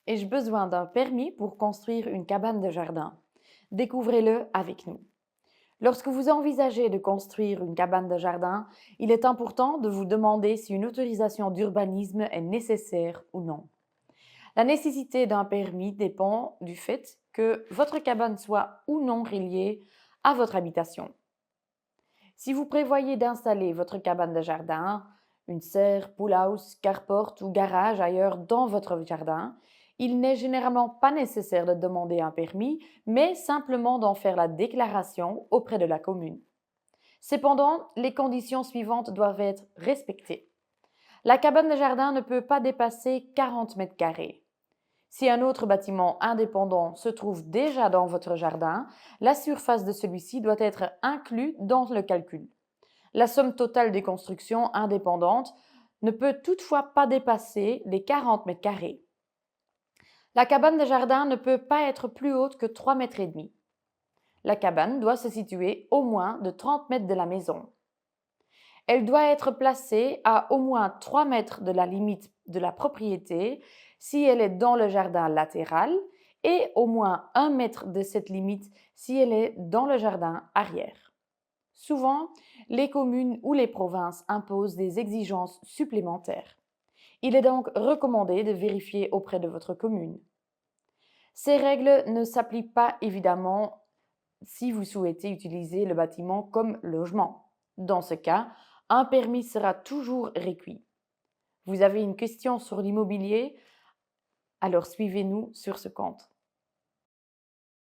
Ai-je besoin d'un permis pour construire une cabane de jardin? Découvrez-le avec nous. Lorsque vous envisagez de construire une cabane de jardin, il est important de vous demander si une autorisation d'urbanisme est nécessaire ou non. La nécessité d'un permis dépend du fait que votre cabane soit ou non reliée à votre habitation. Si vous prévoyez d'installer votre cabane de jardin, une serre, pool house, carport ou garage ailleurs dans votre jardin, il n'est généralement pas nécessaire de demander un permis, mais simplement d'en faire la déclaration auprès de la commune. Cependant, les conditions suivantes doivent être respectées. La cabane de jardin ne peut pas dépasser 40 mètres carrés. Si un autre bâtiment indépendant se trouve déjà dans votre jardin, la surface de celui-ci doit être inclue dans le calcul. La somme totale des constructions indépendantes ne peut toutefois pas dépasser les 40 mètres carrés. La cabane de jardin ne peut pas être plus haute que 3 mètres et demi. La cabane doit se situer au moins de 30 mètres de la maison. Elle doit être placée à au moins 3 mètres de la limite de la propriété si elle est dans le jardin latéral et au moins 1 mètre de cette limite si elle est dans le jardin arrière. Souvent, les communes ou les provinces imposent des exigences supplémentaires. Il est donc recommandé de vérifier auprès de votre commune. Ces règles ne s'appliquent pas évidemment si vous souhaitez utiliser le bâtiment comme logement. Dans ce cas, un permis sera toujours requis. Vous avez une question sur l'immobilier? Alors suivez-nous sur ce compte.